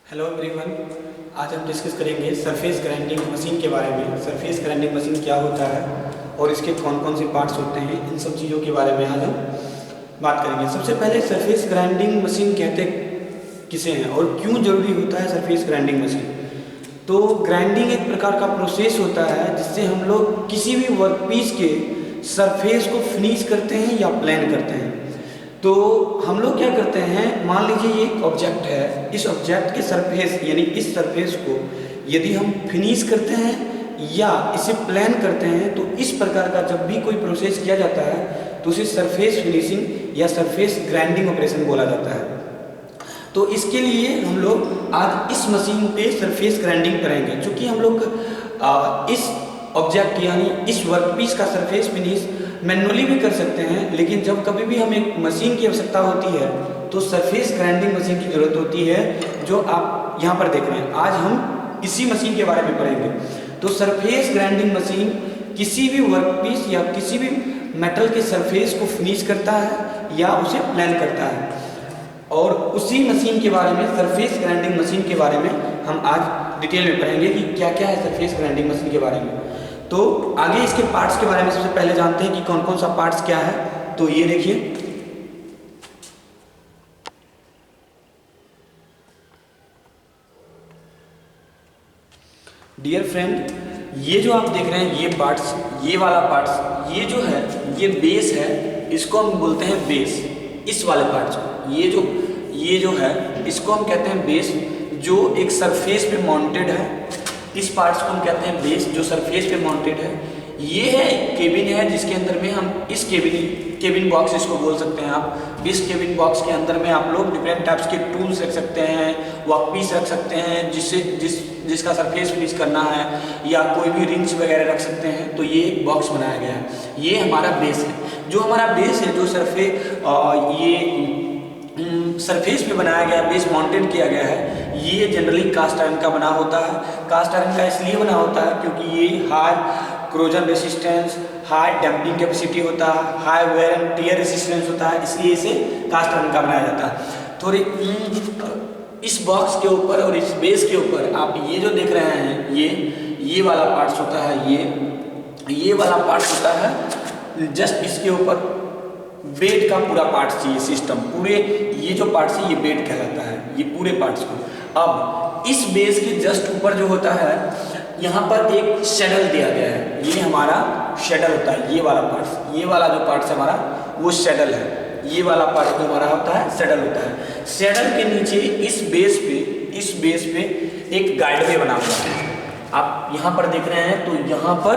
Hello everyone, आज हम discuss करेंगे सरफेस ग्राइंडिंग मशीन के बारे में। सरफेस ग्राइंडिंग मशीन क्या होता है और इसके कौन कौन से पार्ट्स होते हैं, इन सब चीज़ों के बारे में आज हम बात करेंगे। सबसे पहले सरफेस ग्राइंडिंग मशीन कहते किसे हैं और क्यों ज़रूरी होता है सरफेस ग्राइंडिंग मशीन। तो ग्राइंडिंग एक प्रकार का प्रोसेस होता है जिससे हम लोग किसी भी वर्कपीस के सरफेस को फिनिश करते हैं या प्लान करते हैं। तो हम लोग क्या करते हैं, मान लीजिए ये एक ऑब्जेक्ट है, इस ऑब्जेक्ट के सरफेस यानी इस सरफेस को यदि हम फिनिश करते हैं या इसे प्लान करते हैं तो इस प्रकार का जब भी कोई प्रोसेस किया जाता है तो उसे सरफेस फिनिशिंग या सरफेस ग्राइंडिंग ऑपरेशन बोला जाता है। तो इसके लिए हम लोग आज इस मशीन पे सरफेस ग्राइंडिंग करेंगे, क्योंकि हम लोग इस ऑब्जेक्ट यानी इस वर्कपीस का सरफेस फिनिश मैनुअली भी कर सकते हैं, लेकिन जब कभी भी हमें मशीन की आवश्यकता होती है तो सरफेस ग्राइंडिंग मशीन की ज़रूरत होती है, जो आप यहाँ पर देख रहे हैं। आज हम इसी मशीन के बारे में पढ़ेंगे। तो सरफेस ग्राइंडिंग मशीन किसी भी वर्कपीस या किसी भी मेटल के सरफेस को फिनिश करता है या उसे प्लान करता है, और उसी मशीन के बारे में, सरफेस ग्राइंडिंग मशीन के बारे में हम आज डिटेल में पढ़ेंगे कि क्या क्या है सरफेस ग्राइंडिंग मशीन के बारे में। तो आगे इसके पार्ट्स के बारे में सबसे पहले जानते हैं कि कौन कौन सा पार्ट्स क्या है। तो ये देखिए, डियर फ्रेंड, ये जो आप देख रहे हैं ये पार्ट्स, ये वाला पार्ट्स, ये जो है ये बेस है, इसको हम बोलते हैं बेस। इस वाले पार्ट्स को, ये जो है इसको हम कहते हैं बेस, जो एक सरफेस पे माउंटेड है। इस पार्ट्स को हम कहते हैं बेस, जो सरफेस पे माउंटेड है। ये है केबिन है जिसके अंदर में हम इस केबिन बॉक्स इसको बोल सकते हैं आप। इस केबिन बॉक्स के अंदर में आप लोग डिफरेंट टाइप्स के टूल्स रख सकते हैं, वर्कपीस रख सकते हैं जिसका सरफेस फिनिश करना है, या कोई भी रिंच वगैरह रख सकते हैं। तो ये एक बॉक्स बनाया गया है, ये हमारा बेस है। जो हमारा बेस है, जो सरफेस पे बनाया गया, बेस माउंटेड किया गया है, ये जनरली कास्ट आयरन का बना होता है। कास्ट आयरन का इसलिए बना होता है क्योंकि ये high corrosion resistance, high damping capacity होता है, high wear and tear resistance होता है, इसलिए इसे कास्ट आयरन का बनाया जाता है। थोड़ी इस बॉक्स के ऊपर और इस बेस के ऊपर आप ये जो देख रहे हैं, ये वाला पार्ट्स होता है, ये वाला पार्ट्स होता है। जस्ट इसके ऊपर बेड का पूरा पार्ट्स चाहिए, सिस्टम पूरे, ये जो पार्ट्स है ये बेड कहलाता है, ये पूरे पार्ट्स को। अब इस बेस के जस्ट ऊपर जो होता है, यहाँ पर एक शेडल दिया गया है, ये हमारा शेडल होता है। ये वाला पार्ट्स, ये वाला जो पार्ट्स है हमारा वो शेडल है। ये वाला पार्ट जो हमारा होता है शेडल होता है। शेडल के नीचे इस बेस पे एक गाइडवे बना हुआ है। आप यहाँ पर देख रहे हैं, तो यहाँ पर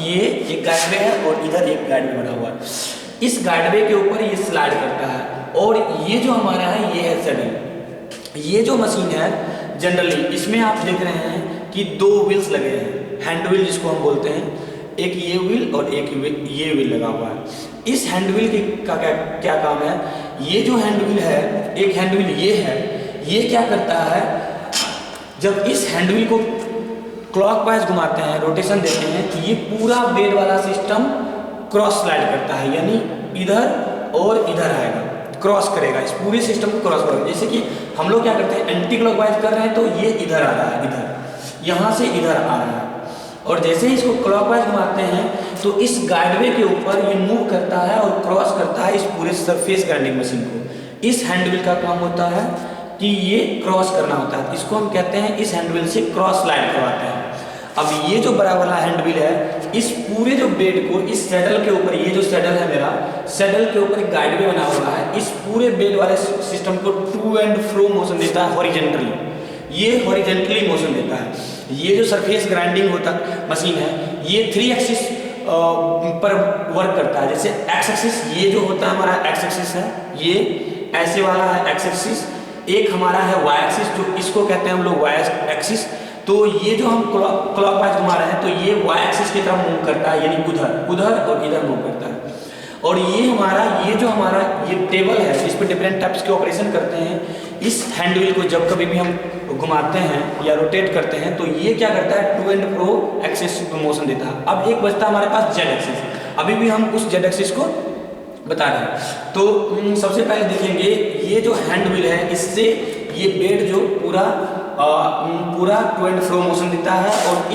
ये एक गाइडवे है और इधर एक गाइडवे बना हुआ है। इस गाइडवे के ऊपर ये स्लाइड करता है, और ये जो हमारा है ये है शेडल। ये जो मशीन है जनरली इसमें आप देख रहे हैं कि दो व्हील्स लगे हैं, हैंड व्हील जिसको हम बोलते हैं, एक ये व्हील और एक ये व्हील लगा हुआ है। इस हैंड व्हील का क्या काम है, ये जो हैंड व्हील है, एक हैंड व्हील ये है, ये क्या करता है, जब इस हैंड व्हील को क्लॉकवाइज घुमाते हैं, रोटेशन देते हैं, तो ये पूरा बेड वाला सिस्टम क्रॉस स्लाइड करता है, यानी इधर और इधर आएगा, क्रॉस करेगा, इस पूरे सिस्टम को क्रॉस करेगा। जैसे कि हम लोग क्या करते हैं, एंटी क्लॉकवाइज कर रहे हैं तो ये इधर आ रहा है, इधर, यहाँ से इधर आ रहा है, और जैसे ही इसको क्लॉकवाइज घुमाते हैं तो इस गाइडवे के ऊपर ये मूव करता है और क्रॉस करता है इस पूरे सरफेस ग्राइंडिंग मशीन को। इस हैंडव्हील का काम होता है कि ये क्रॉस करना होता है, इसको हम कहते हैं, इस हैंडव्हील से क्रॉस स्लाइड करवाते हैं। अब ये जो बड़ा वाला हैंडव्हील है, इस पूरे जो बेड को, इस सैडल के ऊपर, ये जो सैडल है मेरा, सैडल के ऊपर एक गाइडवे बना हुआ है, इस पूरे बेड वाले सिस्टम को टू एंड फ्रो मोशन देता है, हॉरिजेंटली, ये हॉरिजेंटली मोशन देता है। ये जो सरफेस ग्राइंडिंग होता मशीन है, ये 3 एक्सिस पर वर्क करता है। जैसे एक्स एक्सिस, ये जो होता है हमारा एक्स एक्सिस है, ये ऐसे वाला है एक्स एक्सिस। एक हमारा है वाई एक्सिस, जो इसको कहते हैं हम लोग वाई एक्सिस। तो ये जो हम क्लॉकवाइज घुमा रहे हैं, तो ये वाई एक्सिस की तरफ मूव करता है, यानी उधर और इधर मूव करता है। और ये जो हमारा ये टेबल है, इस पर डिफरेंट टाइप्स के ऑपरेशन करते हैं। इस हैंडव्हील को जब कभी भी हम घुमाते हैं या रोटेट करते हैं, तो ये क्या करता है, to and fro axis motion देता है। अब एक बचता है हमारे पास जेड एक्सिस, अभी भी हम उस जेड एक्सिस को बता रहे हैं। तो सबसे पहले देखेंगे, ये जो हैंड व्हील है, इससे ये बेड जो पूरा पूरा टू एंड फ्रो मोशन देता है, और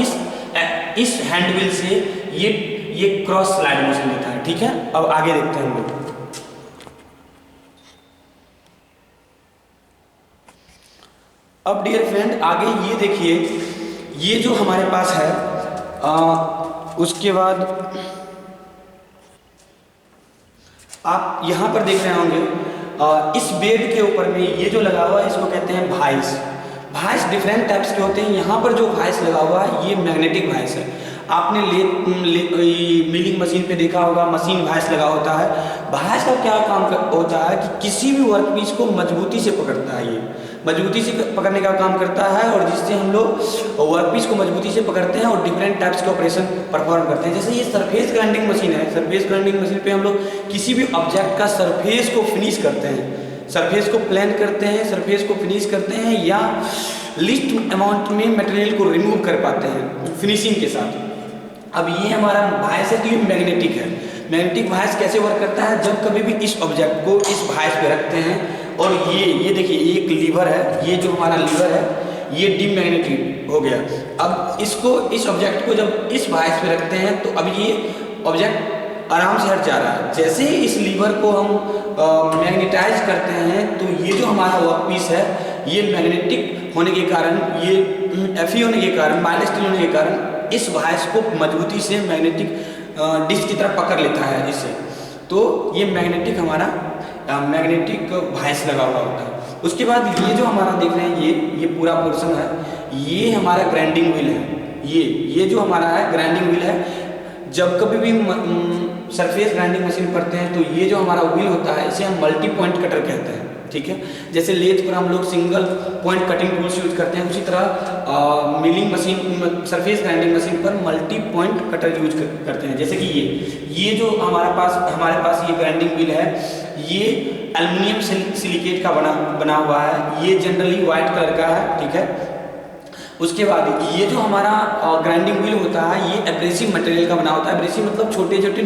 इस हैंड व्हील से ये क्रॉस स्लाइड मोशन देता है। ठीक है, अब आगे देखते हैं हम लोग। अब डियर फ्रेंड आगे ये देखिए, ये जो हमारे पास है उसके बाद आप यहाँ पर देख रहे होंगे इस बेड के ऊपर में ये जो लगा हुआ है इसको कहते हैं वाइस। वाइस डिफरेंट टाइप्स के होते हैं। यहाँ पर जो वाइस लगा हुआ है ये मैग्नेटिक वाइस है। आपने मिलिंग मशीन पे देखा होगा, मशीन वाइस लगा होता है। वाइस का क्या काम होता है कि किसी भी वर्कपीस को मजबूती से पकड़ता है, ये मजबूती से पकड़ने का काम करता है, और जिससे हम लोग वर्कपीस को मजबूती से पकड़ते हैं और डिफरेंट टाइप्स के ऑपरेशन परफॉर्म करते हैं। जैसे ये सरफेस ग्राइंडिंग मशीन है, सरफेस ग्राइंडिंग मशीन पे हम लोग किसी भी ऑब्जेक्ट का सरफेस को फिनिश करते हैं, सरफेस को प्लान करते हैं, सरफेस को फिनिश करते हैं, या लिस्ट अमाउंट में मटेरियल को रिमूव कर पाते हैं फिनिशिंग के साथ। अब ये हमारा वाइस है, तो ये मैग्नेटिक है। मैग्नेटिक वाइस कैसे वर्क करता है, जब कभी भी इस ऑब्जेक्ट को इस वाइस पे रखते हैं, और ये देखिए एक लीवर है, ये जो हमारा लीवर है ये डीमैग्नेटिक हो गया। अब इसको इस ऑब्जेक्ट को जब इस वाइस पे रखते हैं तो अब ये ऑब्जेक्ट आराम से हट जा रहा है। जैसे ही इस लीवर को हम मैग्नेटाइज करते हैं तो ये जो हमारा वर्कपीस है ये मैग्नेटिक होने के कारण, ये Fe होने के कारण, माइनस स्टील होने के कारण इस वाइस को मजबूती से मैग्नेटिक डिस्क की तरह पकड़ लेता है इससे। तो ये मैग्नेटिक हमारा मैग्नेटिक वाइस लगा हुआ होता है। उसके बाद ये जो हमारा देख रहे हैं ये पूरा पोर्शन है, ये हमारा ग्राइंडिंग व्हील है। ये जो हमारा है ग्राइंडिंग व्हील है। जब कभी भी सरफेस ग्राइंडिंग मशीन करते हैं तो ये जो हमारा व्हील होता है इसे हम मल्टी पॉइंट कटर कहते हैं। ठीक है, जैसे लेथ पर हम लोग single point cutting tools use करते हैं, उसी तरह milling machine, surface grinding machine पर मल्टी पॉइंट कटर यूज करते हैं। जैसे कि ये जो हमारे पास ये ग्राइंडिंग व्हील है, ये एल्युमिनियम सिलिकेट का बना हुआ है। ये जनरली व्हाइट कलर का है। ठीक है, उसके बाद ये जो हमारा ग्राइंडिंग व्हील होता है ये एब्रेसिव मटेरियल का बना होता है। एब्रेसिव मतलब छोटे छोटे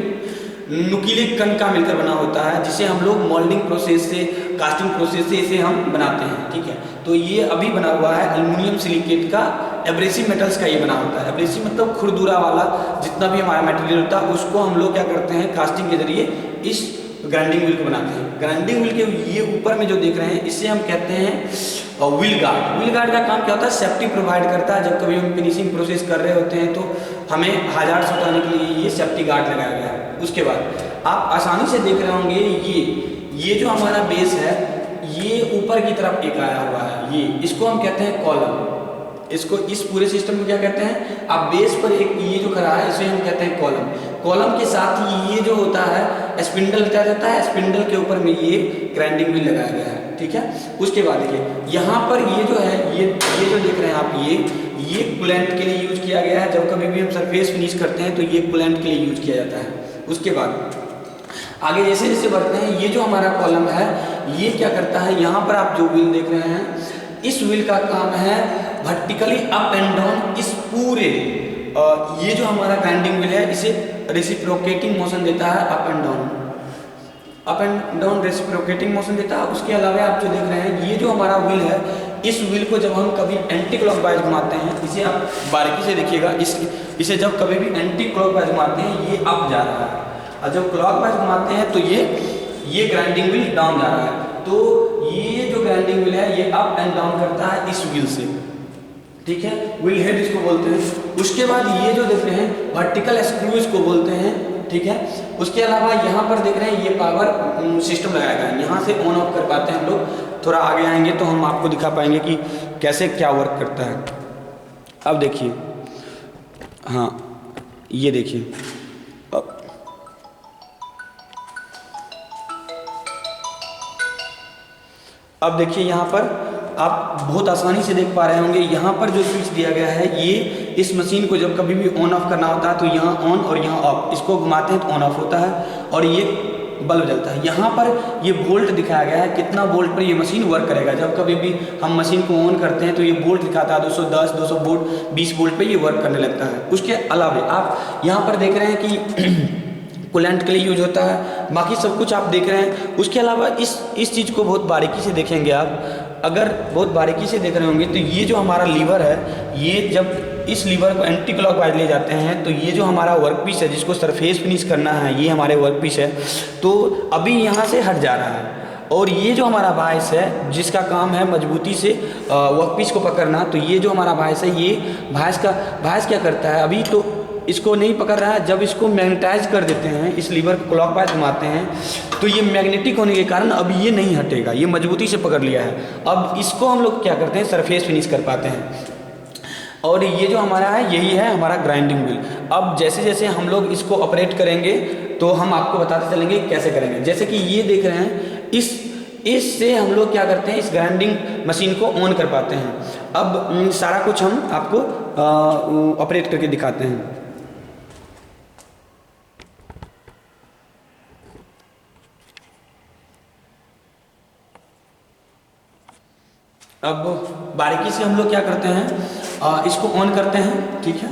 नुकीले कण का मिलकर बना होता है, जिसे हम लोग मोल्डिंग प्रोसेस से, कास्टिंग प्रोसेस से इसे हम बनाते हैं। ठीक है, तो ये अभी बना हुआ है एल्युमिनियम सिलिकेट का, एब्रेसिव मेटल्स का ये बना होता है। एब्रेसिव मतलब खुरदुरा वाला जितना भी हमारा मटेरियल होता है उसको हम लोग क्या करते हैं, कास्टिंग के जरिए इस ग्राइंडिंग व्हील को बनाते हैं। ग्राइंडिंग व्हील के ये ऊपर में जो देख रहे हैं इसे हम कहते हैं व्हील गार्ड। व्हील गार्ड का काम क्या होता है, सेफ्टी प्रोवाइड करता है। जब कभी हम फिनिशिंग प्रोसेस कर रहे होते हैं तो हमें हजार्ड से हटाने के लिए ये सेफ्टी गार्ड लगाया गया है। उसके बाद आप आसानी से देख रहे होंगे ये जो हमारा बेस है ये ऊपर की तरफ एक आया हुआ है, इसको हम कहते हैं कॉलम। इसको इस पूरे सिस्टम को क्या कहते हैं, आप बेस पर एक ये जो खड़ा है इसे हम कहते हैं कॉलम। कॉलम के साथ ही ये जो होता है स्पिंडल क्या जाता है, स्पिंडल के ऊपर में ये ग्राइंडिंग व्हील लगाया गया है। ठीक है, उसके बाद देखिए यहाँ पर ये जो है ये जो देख रहे हैं आप ये कूलेंट के लिए यूज किया गया है। जब कभी भी हम सरफेस फिनिश करते हैं तो ये कूलेंट के लिए यूज किया जाता है। उसके बाद आगे जैसे जैसे बढ़ते हैं, ये जो हमारा कॉलम है ये क्या करता है, यहाँ पर आप जो व्हील देख रहे हैं इस व्हील का काम है वर्टिकली अप एंड डाउन इस पूरे ये जो हमारा ग्राइंडिंग व्हील है इसे रेसिप्रोकेटिंग मोशन देता है, up and down reciprocating motion देता है। उसके अलावा आप जो देख रहे हैं ये जो हमारा व्हील है, इस व्हील को जब हम कभी एंटी क्लॉकवाइज घुमाते हैं, इसे आप बारीकी से देखिएगा, इसे जब कभी भी एंटी क्लॉकवाइज घुमाते हैं ये अप जा रहा है, और जब क्लॉकवाइज घुमाते हैं तो ये ग्राइंडिंग व्हील डाउन जा रहा है। तो ये जो ग्राइंडिंग व्हील है ये अप एंड डाउन करता है इस व्हील से। ठीक है, व्हील हेड इसको बोलते हैं। उसके बाद ये जो देख रहे हैं वर्टिकल स्क्रू इसको बोलते हैं। ठीक है, उसके अलावा यहाँ पर देख रहे हैं ये पावर सिस्टम लगाया गया है, यहाँ से ऑन ऑफ कर पाते हैं हम लोग। थोड़ा आगे आएंगे तो हम आपको दिखा पाएंगे कि कैसे क्या वर्क करता है। अब देखिए, हाँ ये देखिए, अब देखिए यहाँ पर आप बहुत आसानी से देख पा रहे होंगे, यहाँ पर जो स्विच दिया गया है ये इस मशीन को जब कभी भी ऑन ऑफ करना होता है तो यहाँ ऑन और यहाँ ऑफ, इसको घुमाते हैं तो ऑन ऑफ होता है और ये बल्ब जलता है। यहाँ पर ये वोल्ट दिखाया गया है, कितना वोल्ट पर ये मशीन वर्क करेगा। जब कभी भी हम मशीन को ऑन करते हैं तो ये वोल्ट दिखाता है 210, 200 वोल्ट, 20 वोल्ट पर ये वर्क करने लगता है। उसके अलावा आप यहाँ पर देख रहे हैं कि कूलेंट के लिए यूज होता है, बाकी सब कुछ आप देख रहे हैं। उसके अलावा इस चीज़ को बहुत बारीकी से देखेंगे आप, अगर बहुत बारीकी से देख रहे होंगे तो ये जो हमारा लीवर है, ये जब इस लीवर को एंटी क्लॉकवाइज ले जाते हैं तो ये जो हमारा वर्क पीस है जिसको सरफेस फिनिश करना है, ये हमारे वर्क पीस है, तो अभी यहाँ से हट जा रहा है। और ये जो हमारा वाइस है जिसका काम है मजबूती से वर्क पीस को पकड़ना, तो ये जो हमारा वाइस है, ये वाइस क्या करता है, अभी तो इसको नहीं पकड़ रहा है। जब इसको मैग्नेटाइज कर देते हैं, इस लीवर को क्लॉकवाइज घुमाते हैं, तो ये मैग्नेटिक होने के कारण अब ये नहीं हटेगा, ये मजबूती से पकड़ लिया है। अब इसको हम लोग क्या करते हैं, सरफेस फिनिश कर पाते हैं। और ये जो हमारा है, यही है हमारा ग्राइंडिंग व्हील। अब जैसे जैसे हम लोग इसको ऑपरेट करेंगे तो हम आपको बताते चलेंगे कैसे करेंगे। जैसे कि ये देख रहे हैं, इससे हम लोग क्या करते हैं, इस ग्राइंडिंग मशीन को ऑन कर पाते हैं। अब सारा कुछ हम आपको ऑपरेट करके दिखाते हैं। अब बारीकी से हम लोग क्या करते हैं, इसको ऑन करते हैं, ठीक है।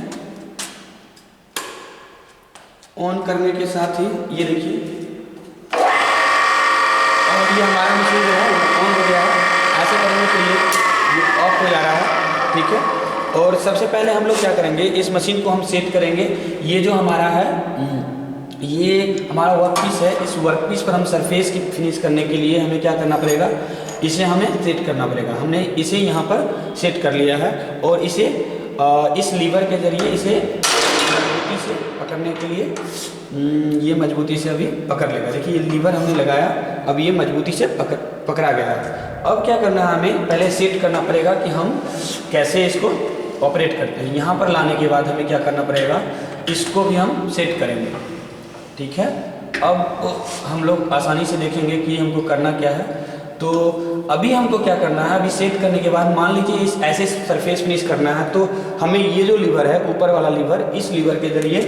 ऑन करने के साथ ही ये देखिए, और ये हमारा मशीन जो है ऑन हो गया है। ऐसे करेंगे तो ये ऑफ हो जा रहा है, ठीक है। और सबसे पहले हम लोग क्या करेंगे, इस मशीन को हम सेट करेंगे। ये जो हमारा है, ये हमारा वर्क पीस है। इस वर्क पीस पर हम सरफेस की फिनिश करने के लिए हमें क्या करना पड़ेगा, इसे हमें सेट करना पड़ेगा। हमने इसे यहाँ पर सेट कर लिया है और इसे इस लीवर के जरिए इसे मजबूती से पकड़ने के लिए ये मजबूती से अभी पकड़ लेगा। देखिए ये लीवर हमने लगाया, अब ये मजबूती से पकड़ा गया है। अब क्या करना है, हमें पहले सेट करना पड़ेगा कि हम कैसे इसको ऑपरेट करते हैं। यहाँ पर लाने के बाद हमें क्या करना पड़ेगा, इसको भी हम सेट करेंगे, ठीक है। अब हम लोग आसानी से देखेंगे कि हमको करना क्या है। तो अभी हमको क्या करना है, अभी सेट करने के बाद मान लीजिए इस ऐसे सरफेस फिनिश करना है, तो हमें ये जो लीवर है, ऊपर वाला लीवर, इस लीवर के जरिए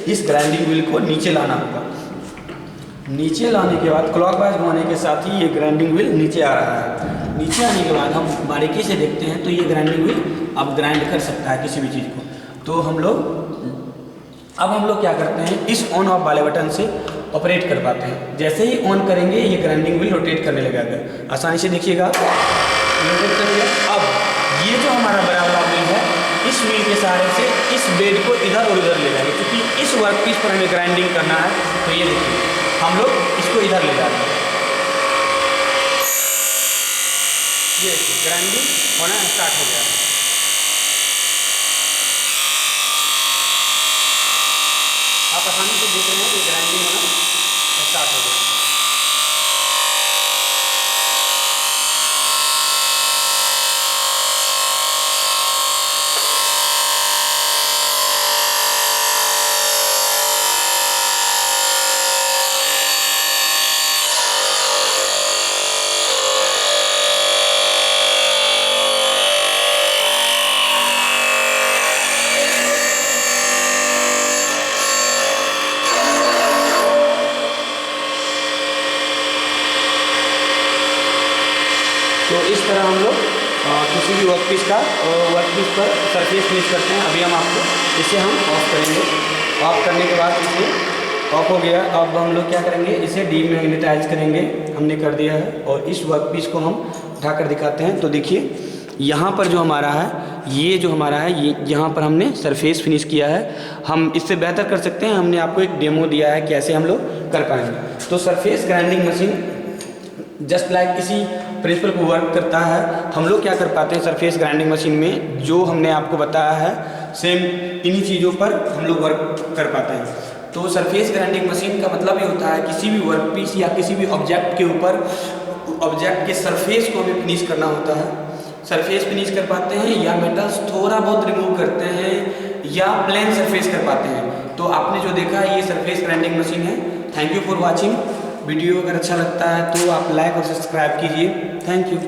इस ग्राइंडिंग व्हील को नीचे लाना होगा। नीचे लाने के बाद क्लॉकवाइज घुमाने के साथ ही ये ग्राइंडिंग व्हील नीचे आ रहा है। नीचे आने के बाद हम बारीकी से देखते हैं तो ये ग्राइंडिंग व्हील अब ग्राइंड कर सकता है किसी भी चीज़ को। तो हम लोग क्या करते हैं, इस ऑन ऑफ वाले बटन से ऑपरेट कर पाते हैं। जैसे ही ऑन करेंगे ये ग्राइंडिंग व्हील रोटेट करने लगेगा। आसानी से देखिएगा, रोटेट करेंगे। अब ये जो हमारा बड़ा वाला व्हील है, इस व्हील के सहारे से इस बेड को इधर और उधर ले जाएंगे, क्योंकि इस वर्क पीस पर हमें ग्राइंडिंग करना है। तो ये देखिए हम लोग इसको इधर ले जा रहे हैं, ये ग्राइंडिंग होना स्टार्ट हो गया है। आप आसानी से देख रहे हैं कि ग्राइंडिंग होना स्टार्ट हो गया। तो इस तरह हम लोग किसी भी वर्क पीस पर सरफेस फिनिश करते हैं। अभी हम आपको इसे हम ऑफ करेंगे। ऑफ करने के बाद इसे ऑफ हो गया। अब हम लोग क्या करेंगे, इसे डीमैग्नेटाइज करेंगे, हमने कर दिया है। और इस वर्क पीस को हम उठाकर दिखाते हैं। तो देखिए यहाँ पर जो हमारा है, ये जो हमारा है, ये यहाँ पर हमने सरफेस फिनिश किया है। हम इससे बेहतर कर सकते हैं, हमने आपको एक डेमो दिया है कैसे हम लोग कर पाएंगे। तो surface grinding machine just like इसी प्रिंसिपल को वर्क करता है। हम लोग क्या कर पाते हैं सरफेस ग्राइंडिंग मशीन में, जो हमने आपको बताया है सेम इन्हीं चीज़ों पर हम लोग वर्क कर पाते हैं। तो सरफेस ग्राइंडिंग मशीन का मतलब ये होता है किसी भी वर्क पीस या किसी भी ऑब्जेक्ट के ऊपर ऑब्जेक्ट के सरफेस को हमें फिनिश करना होता है। सरफेस फिनिश कर पाते हैं या मेटल्स थोड़ा बहुत रिमूव करते हैं या प्लेन सरफेस कर पाते हैं। तो आपने जो देखा ये सरफेस ग्राइंडिंग मशीन है। Thank you for watching. Video अगर अच्छा लगता है तो आप लाइक और सब्सक्राइब कीजिए। Thank you.